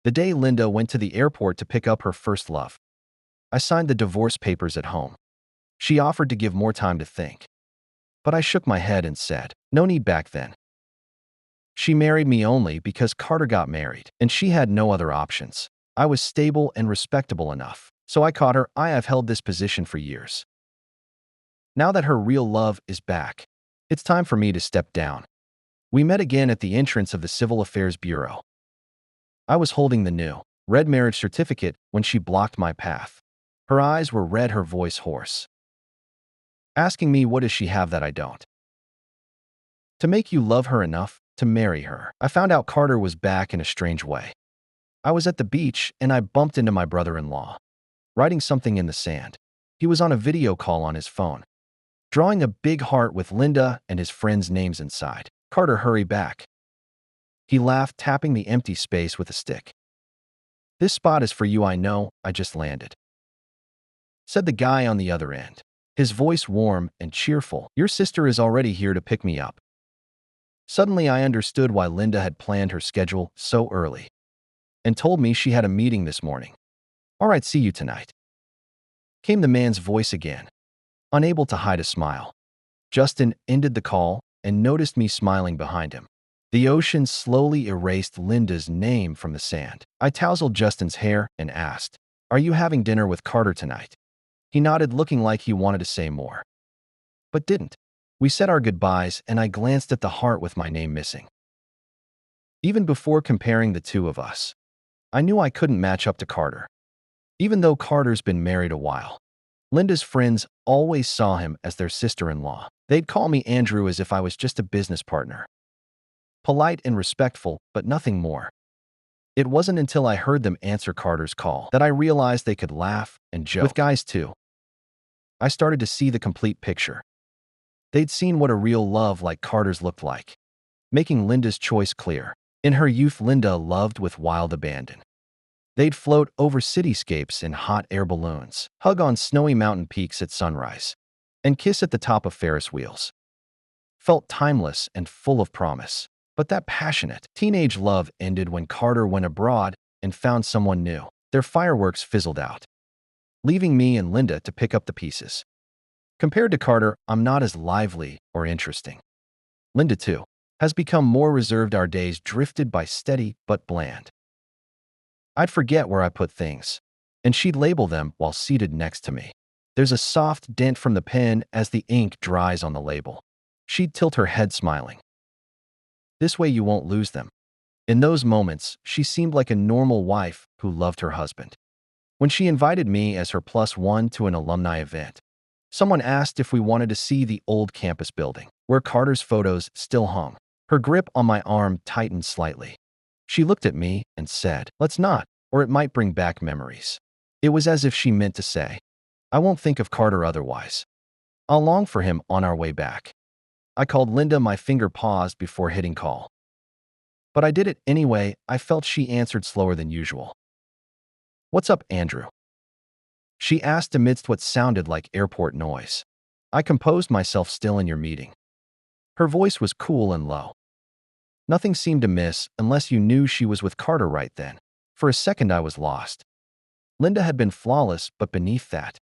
The day Linda went to the airport to pick up her first love. I signed the divorce papers at home. She offered to give more time to think. But I shook my head and said, no need back then. She married me only because Carter got married, and she had no other options. I was stable and respectable enough, so I caught her. I have held this position for years. Now that her real love is back, it's time for me to step down. We met again at the entrance of the Civil Affairs Bureau. I was holding the new, red marriage certificate when she blocked my path. Her eyes were red, her voice hoarse, asking me what does she have that I don't? To make you love her enough to marry her. I found out Carter was back in a strange way. I was at the beach and I bumped into my brother-in-law, writing something in the sand. He was on a video call on his phone, drawing a big heart with Linda and his friends' names inside. Carter, hurry back. He laughed, tapping the empty space with a stick. This spot is for you, I know, I just landed, said the guy on the other end, his voice warm and cheerful. Your sister is already here to pick me up. Suddenly I understood why Linda had planned her schedule so early and told me she had a meeting this morning. All right, see you tonight, came the man's voice again, unable to hide a smile. Justin ended the call and noticed me smiling behind him. The ocean slowly erased Linda's name from the sand. I tousled Justin's hair and asked, are you having dinner with Carter tonight? He nodded, looking like he wanted to say more, but didn't. We said our goodbyes and I glanced at the heart with my name missing. Even before comparing the two of us, I knew I couldn't match up to Carter. Even though Carter's been married a while, Linda's friends always saw him as their sister-in-law. They'd call me Andrew as if I was just a business partner. Polite and respectful, but nothing more. It wasn't until I heard them answer Carter's call that I realized they could laugh and joke with guys too. I started to see the complete picture. They'd seen what a real love like Carter's looked like, making Linda's choice clear. In her youth, Linda loved with wild abandon. They'd float over cityscapes in hot air balloons, hug on snowy mountain peaks at sunrise, and kiss at the top of Ferris wheels. Felt timeless and full of promise. But that passionate teenage love ended when Carter went abroad and found someone new. Their fireworks fizzled out, leaving me and Linda to pick up the pieces. Compared to Carter, I'm not as lively or interesting. Linda, too, has become more reserved. Our days drifted by, steady but bland. I'd forget where I put things, and she'd label them while seated next to me. There's a soft dent from the pen as the ink dries on the label. She'd tilt her head, smiling. This way you won't lose them. In those moments, she seemed like a normal wife who loved her husband. When she invited me as her +1 to an alumni event, someone asked if we wanted to see the old campus building, where Carter's photos still hung. Her grip on my arm tightened slightly. She looked at me and said, let's not, or it might bring back memories. It was as if she meant to say, I won't think of Carter otherwise. I'll long for him on our way back. I called Linda. My finger paused before hitting call. But I did it anyway. I felt she answered slower than usual. What's up, Andrew? She asked amidst what sounded like airport noise. I composed myself. Still in your meeting. Her voice was cool and low. Nothing seemed amiss unless you knew she was with Carter right then. For a second I was lost. Linda had been flawless, but beneath that,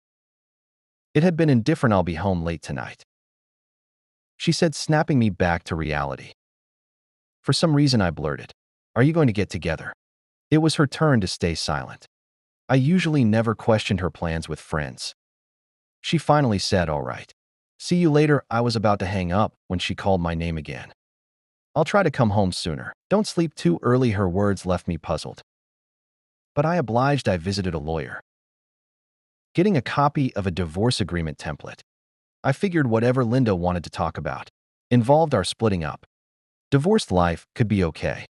it had been indifferent. I'll be home late tonight, she said, snapping me back to reality. For some reason I blurted, are you going to get together? It was her turn to stay silent. I usually never questioned her plans with friends. She finally said, all right. See you later. I was about to hang up when she called my name again. I'll try to come home sooner. Don't sleep too early. Her words left me puzzled. But I obliged. I visited a lawyer, getting a copy of a divorce agreement template. I figured whatever Linda wanted to talk about involved our splitting up. Divorced life could be okay.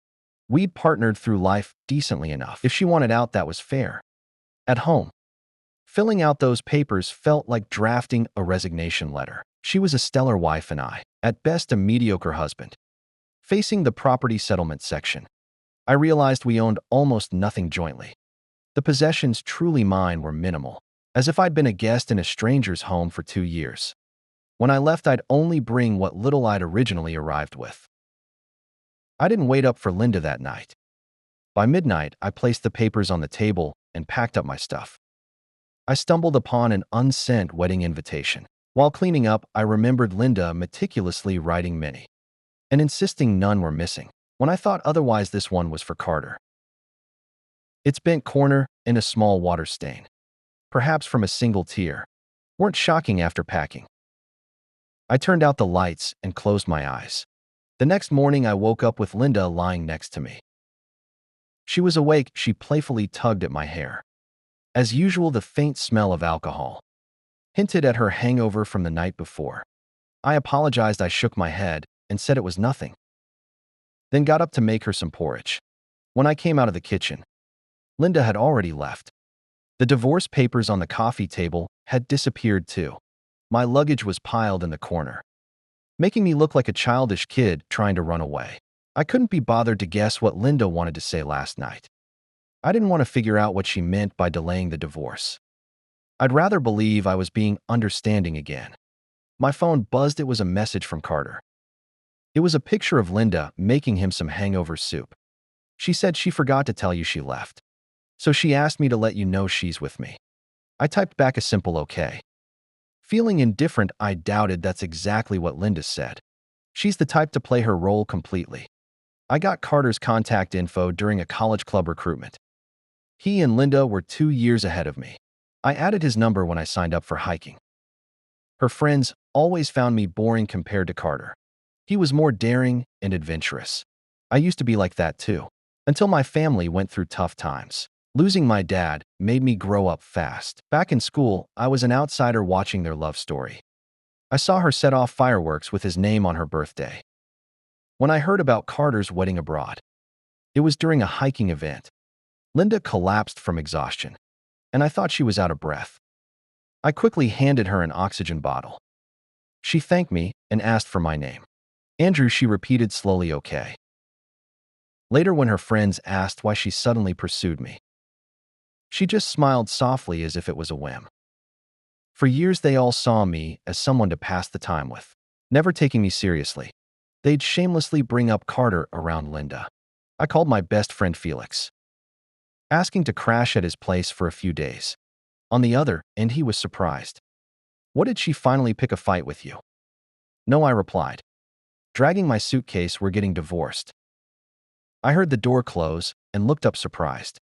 We'd partnered through life decently enough. If she wanted out, that was fair. At home, filling out those papers felt like drafting a resignation letter. She was a stellar wife and I, at best, a mediocre husband. Facing the property settlement section, I realized we owned almost nothing jointly. The possessions truly mine were minimal, as if I'd been a guest in a stranger's home for 2 years. When I left, I'd only bring what little I'd originally arrived with. I didn't wait up for Linda that night. By midnight, I placed the papers on the table and packed up my stuff. I stumbled upon an unsent wedding invitation. While cleaning up, I remembered Linda meticulously writing many and insisting none were missing, when I thought otherwise this one was for Carter. Its bent corner and a small water stain, perhaps from a single tear, weren't shocking after packing. I turned out the lights and closed my eyes. The next morning, I woke up with Linda lying next to me. She was awake. She playfully tugged at my hair. As usual, the faint smell of alcohol hinted at her hangover from the night before. I apologized. I shook my head and said it was nothing, then got up to make her some porridge. When I came out of the kitchen, Linda had already left. The divorce papers on the coffee table had disappeared too. My luggage was piled in the corner, making me look like a childish kid trying to run away. I couldn't be bothered to guess what Linda wanted to say last night. I didn't want to figure out what she meant by delaying the divorce. I'd rather believe I was being understanding again. My phone buzzed. It was a message from Carter. It was a picture of Linda making him some hangover soup. She said she forgot to tell you she left, so she asked me to let you know she's with me. I typed back a simple okay. Feeling indifferent, I doubted that's exactly what Linda said. She's the type to play her role completely. I got Carter's contact info during a college club recruitment. He and Linda were 2 years ahead of me. I added his number when I signed up for hiking. Her friends always found me boring compared to Carter. He was more daring and adventurous. I used to be like that too, until my family went through tough times. Losing my dad made me grow up fast. Back in school, I was an outsider watching their love story. I saw her set off fireworks with his name on her birthday. When I heard about Carter's wedding abroad, it was during a hiking event. Linda collapsed from exhaustion, and I thought she was out of breath. I quickly handed her an oxygen bottle. She thanked me and asked for my name. Andrew, she repeated slowly, okay. Later, when her friends asked why she suddenly pursued me, she just smiled softly as if it was a whim. For years, they all saw me as someone to pass the time with, never taking me seriously. They'd shamelessly bring up Carter around Linda. I called my best friend Felix, asking to crash at his place for a few days. On the other end, he was surprised. What, did she finally pick a fight with you? No, I replied. Dragging my suitcase, we're getting divorced. I heard the door close and looked up surprised.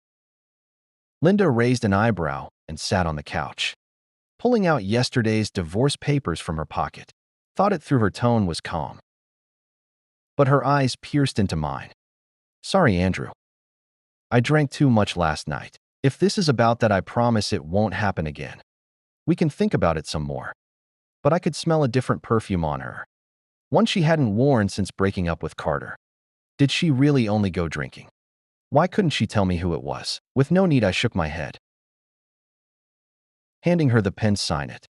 Linda raised an eyebrow and sat on the couch, pulling out yesterday's divorce papers from her pocket. Thought it through. Her tone was calm, but her eyes pierced into mine. Sorry, Andrew. I drank too much last night. If this is about that, I promise it won't happen again. We can think about it some more. But I could smell a different perfume on her, one she hadn't worn since breaking up with Carter. Did she really only go drinking? Why couldn't she tell me who it was? With no need, I shook my head, handing her the pen. Sign it.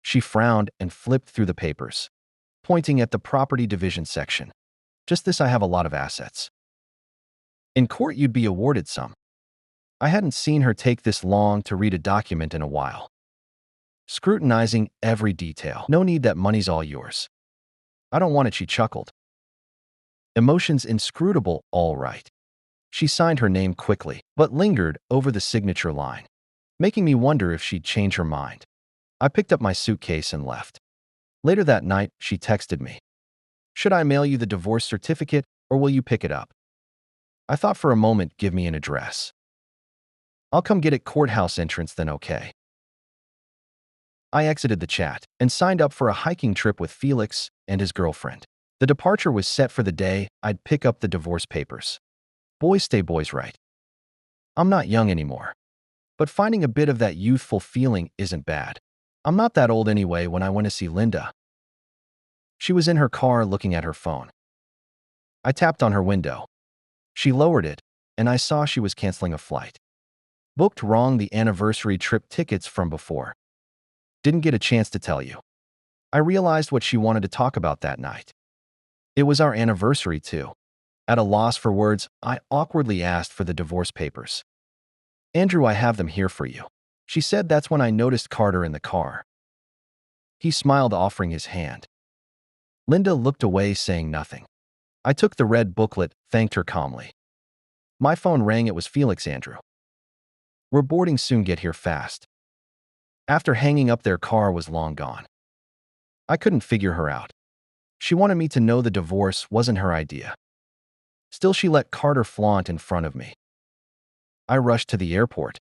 She frowned and flipped through the papers, pointing at the property division section. Just this, I have a lot of assets. In court, you'd be awarded some. I hadn't seen her take this long to read a document in a while, scrutinizing every detail. No need, that money's all yours. I don't want it, she chuckled. Emotions inscrutable, all right. She signed her name quickly, but lingered over the signature line, making me wonder if she'd change her mind. I picked up my suitcase and left. Later that night, she texted me. Should I mail you the divorce certificate, or will you pick it up? I thought for a moment. Give me an address. I'll come get it. Courthouse entrance, then okay. I exited the chat and signed up for a hiking trip with Felix and his girlfriend. The departure was set for the day I'd pick up the divorce papers. Boys stay boys, right? I'm not young anymore, but finding a bit of that youthful feeling isn't bad. I'm not that old anyway. When I went to see Linda, she was in her car looking at her phone. I tapped on her window. She lowered it, and I saw she was canceling a flight. Booked wrong, the anniversary trip tickets from before. Didn't get a chance to tell you. I realized what she wanted to talk about that night. It was our anniversary too. At a loss for words, I awkwardly asked for the divorce papers. Andrew, I have them here for you. She said. That's when I noticed Carter in the car. He smiled, offering his hand. Linda looked away, saying nothing. I took the red booklet, thanked her calmly. My phone rang. It was Felix. Andrew. We're boarding soon. Get here fast. After hanging up, their car was long gone. I couldn't figure her out. She wanted me to know the divorce wasn't her idea. Still, she let Carter flaunt in front of me. I rushed to the airport,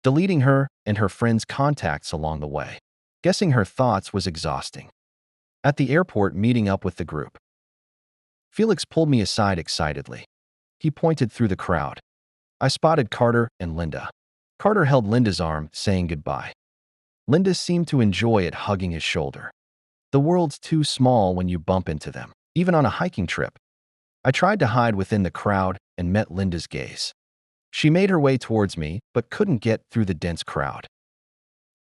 deleting her and her friends' contacts along the way. Guessing her thoughts was exhausting. At the airport, meeting up with the group, Felix pulled me aside excitedly. He pointed through the crowd. I spotted Carter and Linda. Carter held Linda's arm, saying goodbye. Linda seemed to enjoy it, hugging his shoulder. The world's too small when you bump into them, even on a hiking trip. I tried to hide within the crowd and met Linda's gaze. She made her way towards me, but couldn't get through the dense crowd.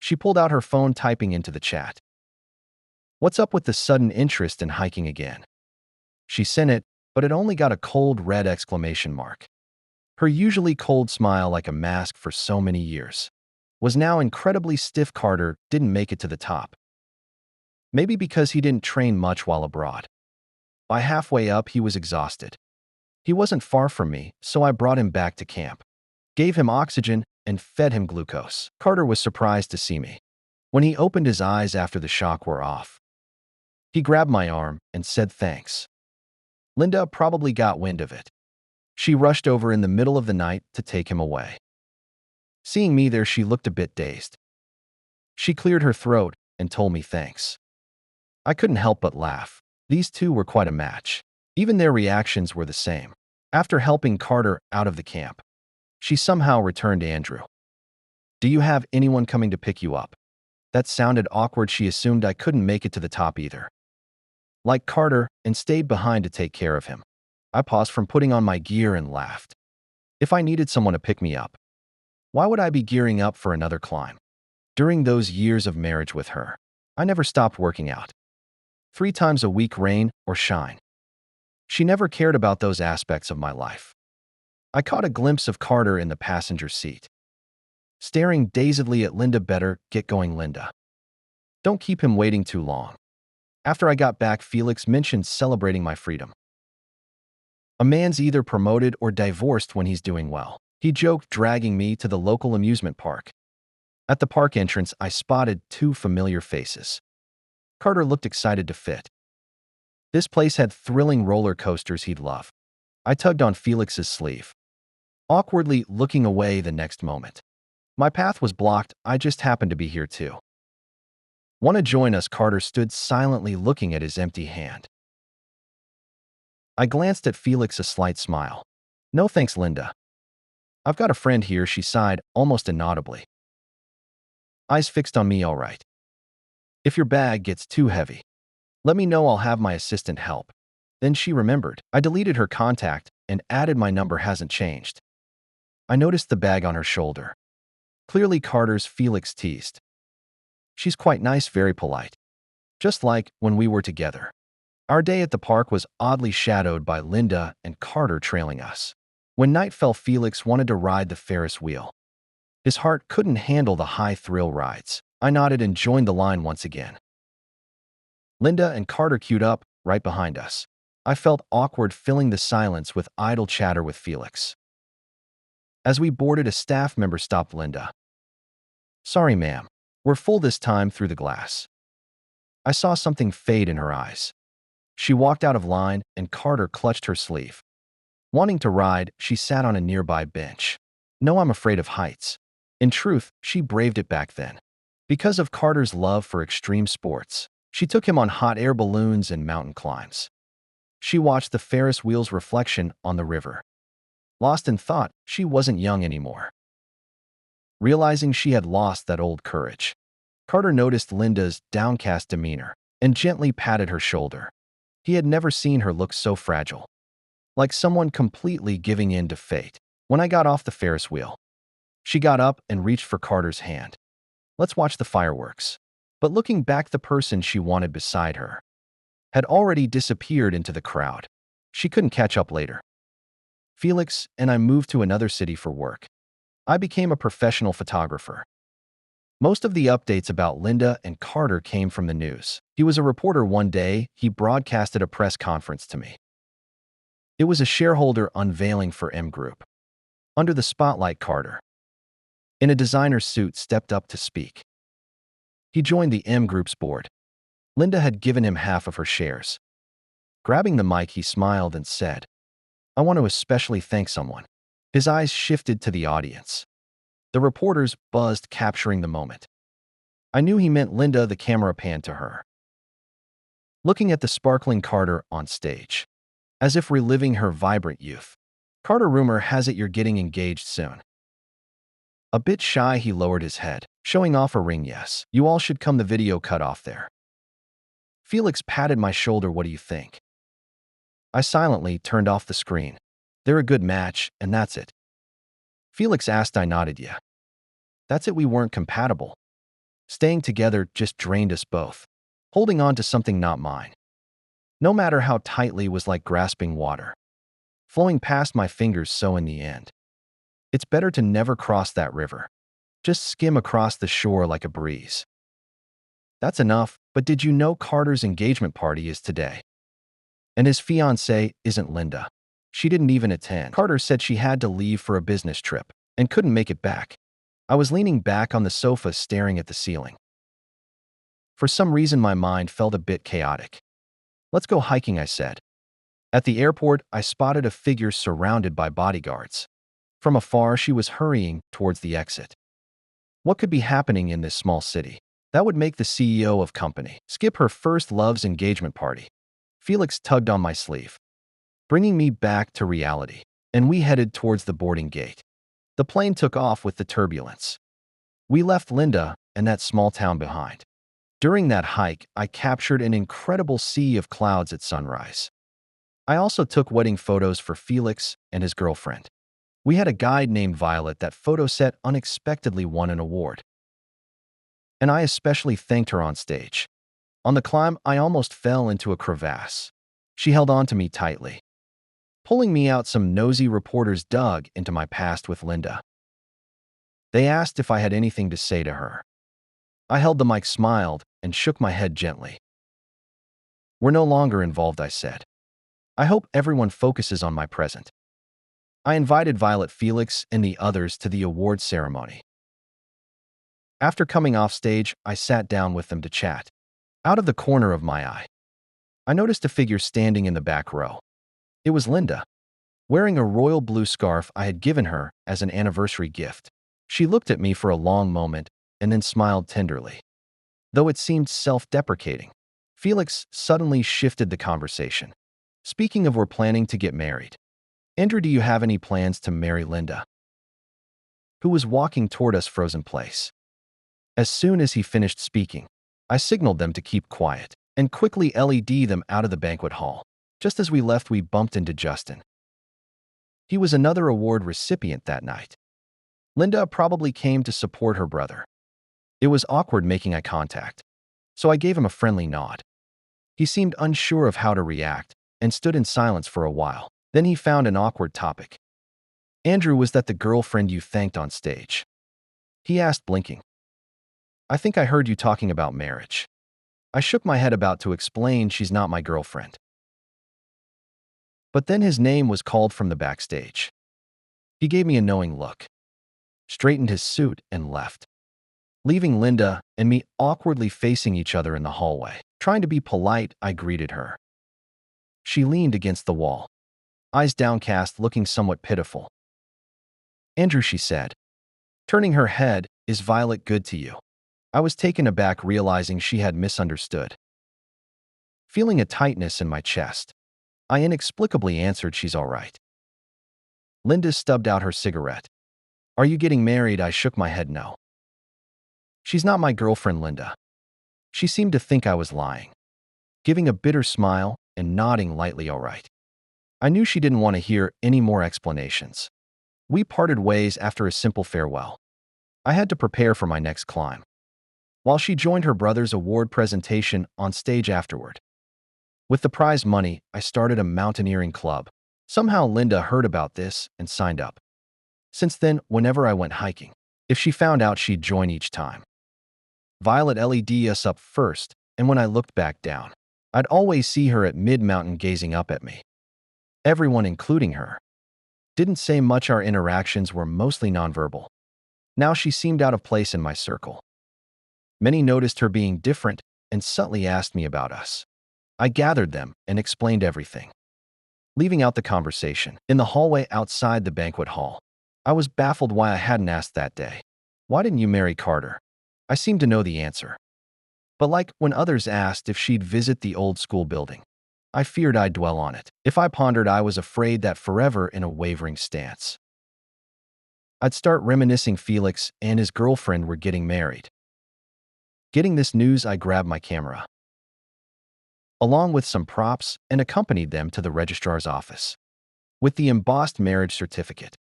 She pulled out her phone, typing into the chat. What's up with the sudden interest in hiking again? She sent it, but it only got a cold red exclamation mark. Her usually cold smile, like a mask for so many years, was now incredibly stiff. Carter didn't make it to the top. Maybe because he didn't train much while abroad. By halfway up, he was exhausted. He wasn't far from me, so I brought him back to camp, gave him oxygen, and fed him glucose. Carter was surprised to see me. When he opened his eyes after the shock wore off, he grabbed my arm and said thanks. Linda probably got wind of it. She rushed over in the middle of the night to take him away. Seeing me there, she looked a bit dazed. She cleared her throat and told me thanks. I couldn't help but laugh. These two were quite a match. Even their reactions were the same. After helping Carter out of the camp, she somehow returned to Andrew. Do you have anyone coming to pick you up? That sounded awkward. She assumed I couldn't make it to the top either, like Carter, and stayed behind to take care of him. I paused from putting on my gear and laughed. If I needed someone to pick me up, why would I be gearing up for another climb? During those years of marriage with her, I never stopped working out. 3 times a week, rain or shine. She never cared about those aspects of my life. I caught a glimpse of Carter in the passenger seat, staring dazedly at Linda. Better get going, Linda. Don't keep him waiting too long. After I got back, Felix mentioned celebrating my freedom. A man's either promoted or divorced when he's doing well, he joked, dragging me to the local amusement park. At the park entrance, I spotted 2 familiar faces. Carter looked excited to fit. This place had thrilling roller coasters he'd love. I tugged on Felix's sleeve, awkwardly looking away the next moment. My path was blocked. I just happened to be here too. Want to join us? Carter stood silently, looking at his empty hand. I glanced at Felix, a slight smile. No thanks, Linda. I've got a friend here, she sighed, almost inaudibly. Eyes fixed on me. All right. If your bag gets too heavy, let me know. I'll have my assistant help. Then she remembered. I deleted her contact and added my number. Hasn't changed. I noticed the bag on her shoulder. Clearly Carter's. Felix teased. She's quite nice, very polite. Just like when we were together. Our day at the park was oddly shadowed by Linda and Carter trailing us. When night fell, Felix wanted to ride the Ferris wheel. His heart couldn't handle the high thrill rides. I nodded and joined the line once again. Linda and Carter queued up right behind us. I felt awkward, filling the silence with idle chatter with Felix. As we boarded, a staff member stopped Linda. Sorry, ma'am. We're full this time. Through the glass, I saw something fade in her eyes. She walked out of line, and Carter clutched her sleeve. Wanting to ride, she sat on a nearby bench. No, I'm afraid of heights. In truth, she braved it back then. Because of Carter's love for extreme sports, she took him on hot air balloons and mountain climbs. She watched the Ferris wheel's reflection on the river, lost in thought. She wasn't young anymore. Realizing she had lost that old courage, Carter noticed Linda's downcast demeanor and gently patted her shoulder. He had never seen her look so fragile, like someone completely giving in to fate. When I got off the Ferris wheel, she got up and reached for Carter's hand. Let's watch the fireworks. But looking back, the person she wanted beside her had already disappeared into the crowd. She couldn't catch up later. Felix and I moved to another city for work. I became a professional photographer. Most of the updates about Linda and Carter came from the news. He was a reporter. One day, he broadcasted a press conference to me. It was a shareholder unveiling for M Group. Under the spotlight, Carter, in a designer suit, stepped up to speak. He joined the M Group's board. Linda had given him half of her shares. Grabbing the mic, he smiled and said, "I want to especially thank someone." His eyes shifted to the audience. The reporters buzzed, capturing the moment. I knew he meant Linda. The camera panned to her, looking at the sparkling Carter on stage, as if reliving her vibrant youth. "Carter, rumor has it you're getting engaged soon." A bit shy, he lowered his head, showing off a ring. "Yes, you all should come." The video cut off there. Felix patted my shoulder. "What do you think?" I silently turned off the screen. "They're a good match, and that's it." Felix asked. I nodded. "Yeah. That's it. We weren't compatible. Staying together just drained us both. Holding on to something not mine, no matter how tightly, was like grasping water, flowing past my fingers. So in the end, it's better to never cross that river. Just skim across the shore like a breeze." That's enough. But did you know Carter's engagement party is today? And his fiancée isn't Linda. She didn't even attend. Carter said she had to leave for a business trip and couldn't make it back. I was leaning back on the sofa, staring at the ceiling. For some reason, my mind felt a bit chaotic. "Let's go hiking," I said. At the airport, I spotted a figure surrounded by bodyguards. From afar, she was hurrying towards the exit. What could be happening in this small city that would make the CEO of company skip her first love's engagement party? Felix tugged on my sleeve, bringing me back to reality, and we headed towards the boarding gate. The plane took off with the turbulence. We left Linda and that small town behind. During that hike, I captured an incredible sea of clouds at sunrise. I also took wedding photos for Felix and his girlfriend. We had a guide named Violet. That photo set unexpectedly won an award, and I especially thanked her on stage. On the climb, I almost fell into a crevasse. She held on to me tightly, pulling me out. Some nosy reporters dug into my past with Linda. They asked if I had anything to say to her. I held the mic, smiled, and shook my head gently. "We're no longer involved," I said. "I hope everyone focuses on my present." I invited Violet, Felix, and the others to the award ceremony. After coming off stage, I sat down with them to chat. Out of the corner of my eye, I noticed a figure standing in the back row. It was Linda, wearing a royal blue scarf I had given her as an anniversary gift. She looked at me for a long moment and then smiled tenderly, though it seemed self-deprecating. Felix suddenly shifted the conversation. "Speaking of, we're planning to get married. Andrew, do you have any plans to marry Linda?" Who was walking toward us, frozen place. As soon as he finished speaking, I signaled them to keep quiet and quickly led them out of the banquet hall. Just as we left, we bumped into Justin. He was another award recipient that night. Linda probably came to support her brother. It was awkward making eye contact, so I gave him a friendly nod. He seemed unsure of how to react and stood in silence for a while. Then he found an awkward topic. "Andrew, was that the girlfriend you thanked on stage?" he asked, blinking. "I think I heard you talking about marriage." I shook my head, about to explain. "She's not my girlfriend." But then his name was called from the backstage. He gave me a knowing look, straightened his suit, and left, leaving Linda and me awkwardly facing each other in the hallway. Trying to be polite, I greeted her. She leaned against the wall, eyes downcast, looking somewhat pitiful. "Andrew," she said, turning her head, "is Violet good to you?" I was taken aback, realizing she had misunderstood. Feeling a tightness in my chest, I inexplicably answered, "She's all right." Linda stubbed out her cigarette. "Are you getting married?" I shook my head, "No. She's not my girlfriend, Linda." She seemed to think I was lying, giving a bitter smile and nodding lightly, "All right." I knew she didn't want to hear any more explanations. We parted ways after a simple farewell. I had to prepare for my next climb, while she joined her brother's award presentation on stage afterward. With the prize money, I started a mountaineering club. Somehow Linda heard about this and signed up. Since then, whenever I went hiking, if she found out, she'd join each time. Violet led us up first, and when I looked back down, I'd always see her at mid-mountain gazing up at me. Everyone, including her, Didn't say much. Our interactions were mostly nonverbal. Now she seemed out of place in my circle. Many noticed her being different and subtly asked me about us. I gathered them and explained everything, leaving out the conversation. In the hallway outside the banquet hall, I was baffled why I hadn't asked that day. Why didn't you marry Carter? I seemed to know the answer. But like when others asked if she'd visit the old school building, I feared I'd dwell on it. If I pondered, I was afraid that forever in a wavering stance, I'd start reminiscing Felix and his girlfriend were getting married. Getting this news, I grabbed my camera, along with some props, and accompanied them to the registrar's office with the embossed marriage certificate.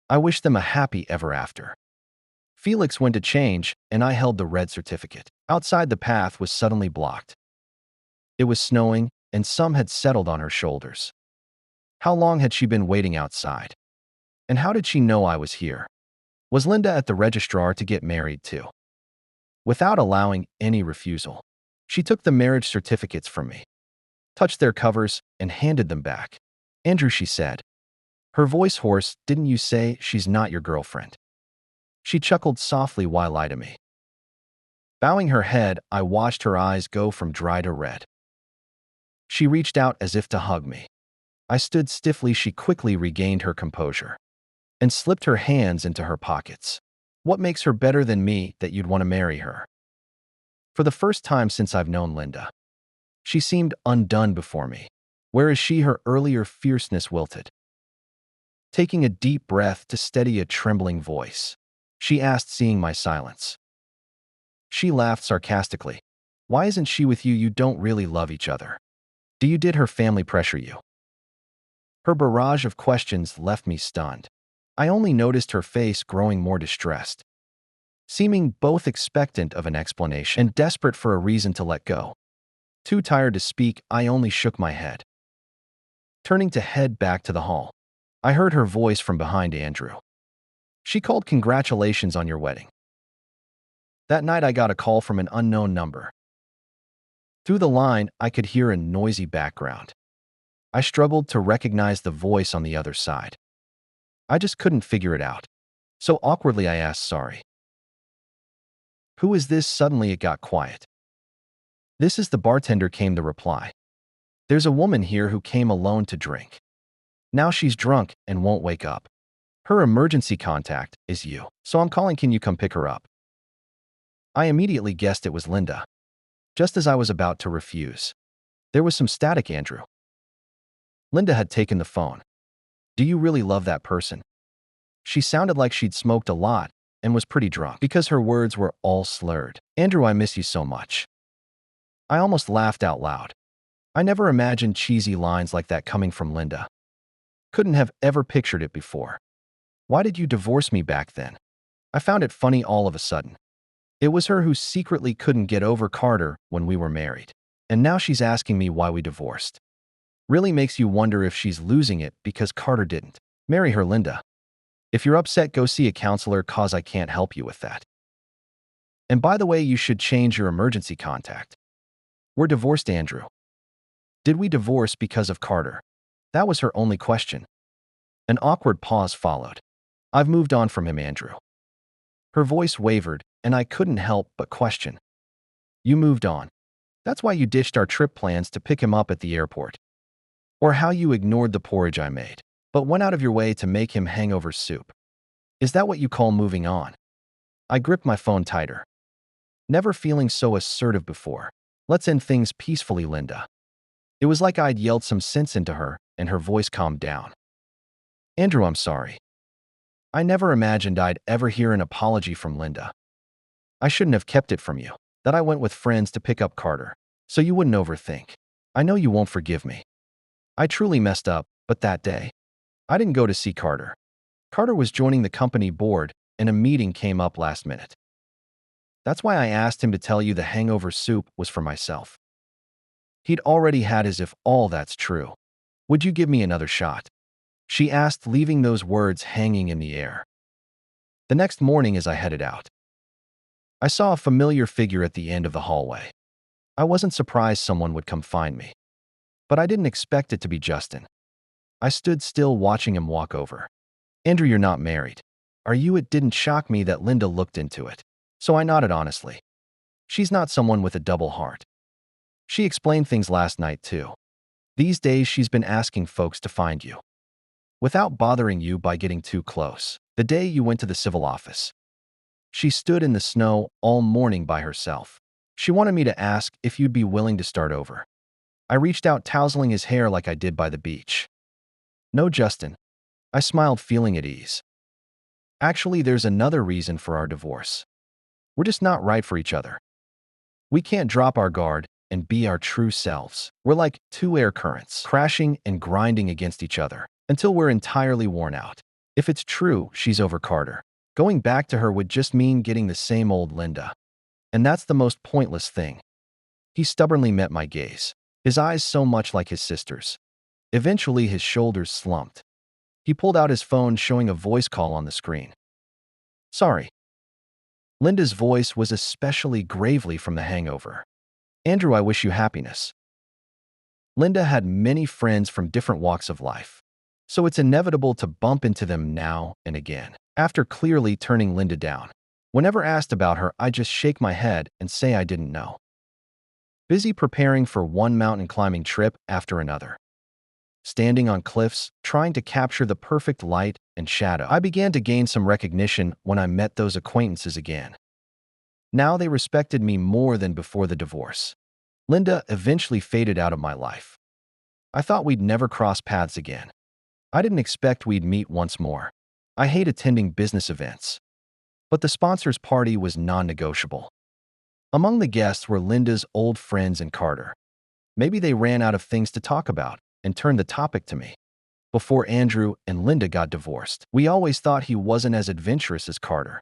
I wished them a happy ever after. Felix went to change, and I held the red certificate. Outside, the path was suddenly blocked. It was snowing, and some had settled on her shoulders. How long had she been waiting outside? And how did she know I was here? Was Linda at the registrar to get married too? Without allowing any refusal, she took the marriage certificates from me, touched their covers, and handed them back. Andrew, she said, her voice hoarse, didn't you say she's not your girlfriend? She chuckled softly while eyed me. Bowing her head, I watched her eyes go from dry to red. She reached out as if to hug me. I stood stiffly. She quickly regained her composure and slipped her hands into her pockets. What makes her better than me that you'd want to marry her? For the first time since I've known Linda, she seemed undone before me, whereas her earlier fierceness wilted. Taking a deep breath to steady a trembling voice, she asked, seeing my silence. She laughed sarcastically. Why isn't she with you? You don't really love each other. Did her family pressure you? Her barrage of questions left me stunned. I only noticed her face growing more distressed, seeming both expectant of an explanation and desperate for a reason to let go. Too tired to speak, I only shook my head. Turning to head back to the hall, I heard her voice from behind Andrew. She called, congratulations on your wedding. That night I got a call from an unknown number. Through the line, I could hear a noisy background. I struggled to recognize the voice on the other side. I just couldn't figure it out. So awkwardly I asked, sorry. Who is this? Suddenly it got quiet. This is the bartender, came the reply. There's a woman here who came alone to drink. Now she's drunk and won't wake up. Her emergency contact is you, so I'm calling. Can you come pick her up? I immediately guessed it was Linda. Just as I was about to refuse, there was some static. Andrew. Linda had taken the phone. Do you really love that person? She sounded like she'd smoked a lot and was pretty drunk because her words were all slurred. Andrew, I miss you so much. I almost laughed out loud. I never imagined cheesy lines like that coming from Linda. Couldn't have ever pictured it before. Why did you divorce me back then? I found it funny all of a sudden. It was her who secretly couldn't get over Carter when we were married. And now she's asking me why we divorced. Really makes you wonder if she's losing it because Carter didn't marry her. Linda, if you're upset, go see a counselor, cause I can't help you with that. And by the way, you should change your emergency contact. We're divorced. Andrew. Did we divorce because of Carter? That was her only question. An awkward pause followed. I've moved on from him, Andrew. Her voice wavered, and I couldn't help but question. You moved on. That's why you ditched our trip plans to pick him up at the airport. Or how you ignored the porridge I made, but went out of your way to make him hangover soup. Is that what you call moving on? I gripped my phone tighter. Never feeling so assertive before. Let's end things peacefully, Linda. It was like I'd yelled some sense into her, and her voice calmed down. Andrew, I'm sorry. I never imagined I'd ever hear an apology from Linda. I shouldn't have kept it from you, that I went with friends to pick up Carter, so you wouldn't overthink. I know you won't forgive me. I truly messed up, but that day, I didn't go to see Carter. Carter was joining the company board, and a meeting came up last minute. That's why I asked him to tell you the hangover soup was for myself. He'd already had his. If all that's true, would you give me another shot? She asked, leaving those words hanging in the air. The next morning as I headed out, I saw a familiar figure at the end of the hallway. I wasn't surprised someone would come find me, but I didn't expect it to be Justin. I stood still watching him walk over. Andrew, you're not married. Are you? It didn't shock me that Linda looked into it. So I nodded honestly. She's not someone with a double heart. She explained things last night too. These days she's been asking folks to find you, without bothering you by getting too close. The day you went to the civil office, she stood in the snow all morning by herself. She wanted me to ask if you'd be willing to start over. I reached out, tousling his hair like I did by the beach. No, Justin. I smiled, feeling at ease. Actually, there's another reason for our divorce. We're just not right for each other. We can't drop our guard and be our true selves. We're like two air currents, crashing and grinding against each other until we're entirely worn out. If it's true she's over Carter, going back to her would just mean getting the same old Linda. And that's the most pointless thing. He stubbornly met my gaze, his eyes so much like his sister's. Eventually, his shoulders slumped. He pulled out his phone, showing a voice call on the screen. Sorry. Linda's voice was especially gravely from the hangover. Andrew, I wish you happiness. Linda had many friends from different walks of life, so it's inevitable to bump into them now and again. After clearly turning Linda down, whenever asked about her, I just shake my head and say I didn't know. Busy preparing for one mountain climbing trip after another. Standing on cliffs, trying to capture the perfect light and shadow. I began to gain some recognition when I met those acquaintances again. Now they respected me more than before the divorce. Linda eventually faded out of my life. I thought we'd never cross paths again. I didn't expect we'd meet once more. I hate attending business events, but the sponsors' party was non-negotiable. Among the guests were Linda's old friends and Carter. Maybe they ran out of things to talk about and turned the topic to me. Before Andrew and Linda got divorced, we always thought he wasn't as adventurous as Carter.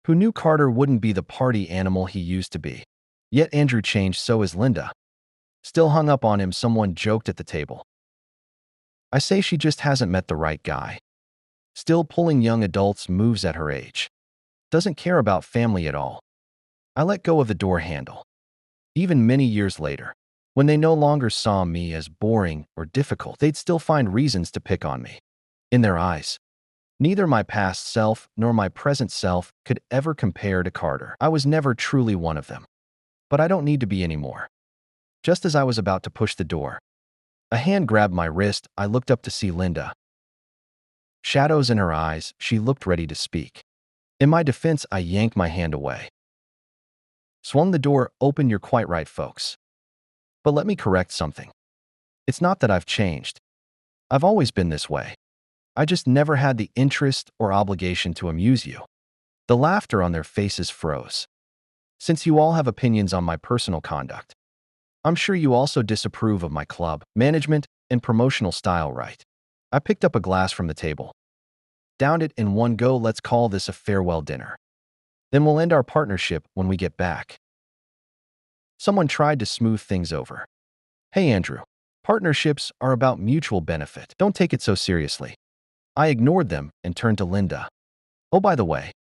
Who knew Carter wouldn't be the party animal he used to be? Yet Andrew changed, so is Linda. Still hung up on him, someone joked at the table. I say she just hasn't met the right guy. Still pulling young adults' moves at her age. Doesn't care about family at all. I let go of the door handle. Even many years later, when they no longer saw me as boring or difficult, they'd still find reasons to pick on me. In their eyes, neither my past self nor my present self could ever compare to Carter. I was never truly one of them. But I don't need to be anymore. Just as I was about to push the door, a hand grabbed my wrist. I looked up to see Linda. Shadows in her eyes, she looked ready to speak. In my defense, I yanked my hand away. Swung the door open. You're quite right, folks. But let me correct something. It's not that I've changed. I've always been this way. I just never had the interest or obligation to amuse you. The laughter on their faces froze. Since you all have opinions on my personal conduct, I'm sure you also disapprove of my club, management, and promotional style, right? I picked up a glass from the table. Downed it in one go. Let's call this a farewell dinner. Then we'll end our partnership when we get back. Someone tried to smooth things over. Hey, Andrew. Partnerships are about mutual benefit. Don't take it so seriously. I ignored them and turned to Linda. Oh, by the way,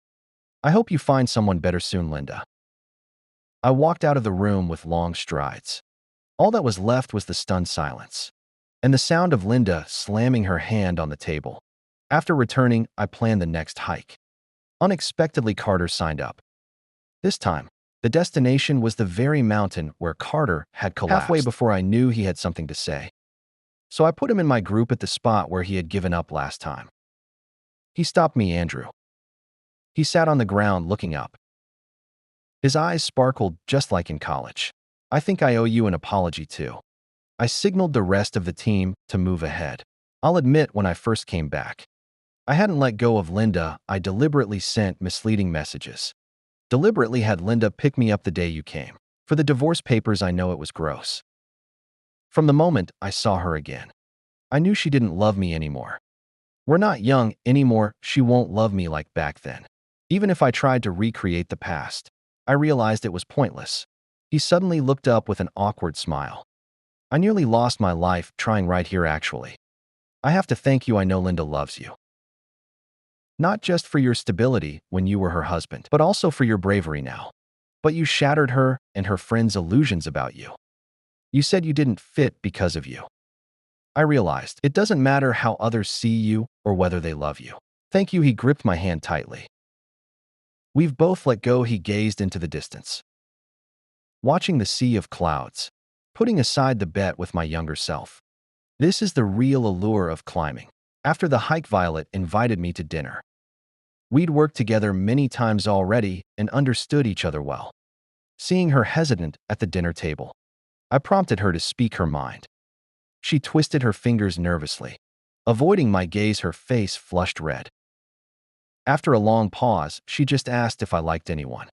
I hope you find someone better soon, Linda. I walked out of the room with long strides. All that was left was the stunned silence and the sound of Linda slamming her hand on the table. After returning, I planned the next hike. Unexpectedly, Carter signed up. This time, the destination was the very mountain where Carter had collapsed. Halfway before I knew he had something to say. So I put him in my group at the spot where he had given up last time. He stopped me, Andrew. He sat on the ground looking up. His eyes sparkled just like in college. I think I owe you an apology too. I signaled the rest of the team to move ahead. I'll admit, when I first came back, I hadn't let go of Linda. I deliberately sent misleading messages. Deliberately had Linda pick me up the day you came. For the divorce papers, I know it was gross. From the moment I saw her again, I knew she didn't love me anymore. We're not young anymore. She won't love me like back then. Even if I tried to recreate the past, I realized it was pointless. He suddenly looked up with an awkward smile. I nearly lost my life trying right here, actually. I have to thank you. I know Linda loves you. Not just for your stability when you were her husband, but also for your bravery now. But you shattered her and her friends' illusions about you. You said you didn't fit because of you. I realized it doesn't matter how others see you or whether they love you. Thank you, he gripped my hand tightly. We've both let go, he gazed into the distance. Watching the sea of clouds, putting aside the bet with my younger self. This is the real allure of climbing. After the hike, Violet invited me to dinner. We'd worked together many times already and understood each other well. Seeing her hesitant at the dinner table, I prompted her to speak her mind. She twisted her fingers nervously. Avoiding my gaze, her face flushed red. After a long pause, she just asked if I liked anyone.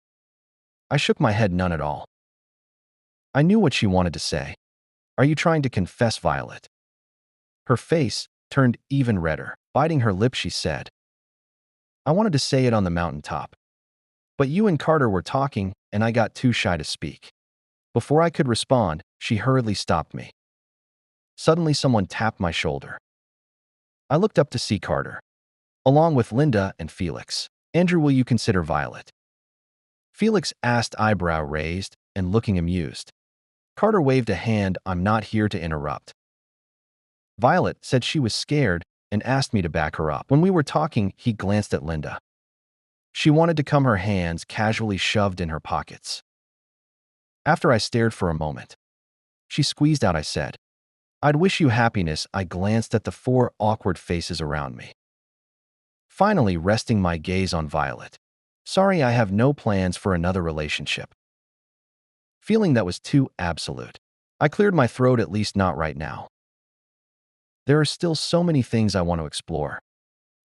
I shook my head, none at all. I knew what she wanted to say. Are you trying to confess, Violet? Her face turned even redder. Biting her lip, she said, I wanted to say it on the mountaintop. But you and Carter were talking, and I got too shy to speak. Before I could respond, she hurriedly stopped me. Suddenly, someone tapped my shoulder. I looked up to see Carter, along with Linda and Felix. Andrew, will you consider Violet? Felix asked, eyebrow raised and looking amused. Carter waved a hand. I'm not here to interrupt. Violet said she was scared and asked me to back her up. When we were talking, he glanced at Linda. She wanted to come, her hands casually shoved in her pockets. After I stared for a moment, she squeezed out, I said, I'd wish you happiness. I glanced at the 4 awkward faces around me. Finally, resting my gaze on Violet. Sorry, I have no plans for another relationship. Feeling that was too absolute, I cleared my throat, at least not right now. There are still so many things I want to explore.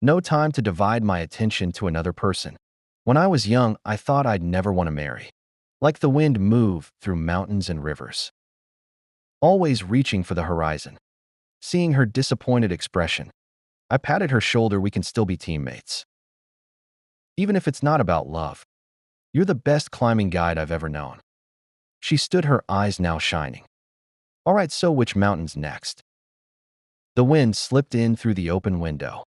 No time to divide my attention to another person. When I was young, I thought I'd never want to marry. Like the wind move through mountains and rivers. Always reaching for the horizon. Seeing her disappointed expression, I patted her shoulder. We can still be teammates. Even if it's not about love. You're the best climbing guide I've ever known. She stood, her eyes now shining. All right, so which mountain's next? The wind slipped in through the open window,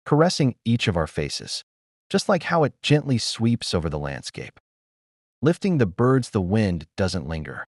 caressing each of our faces, just like how it gently sweeps over the landscape. Lifting the birds, the wind doesn't linger.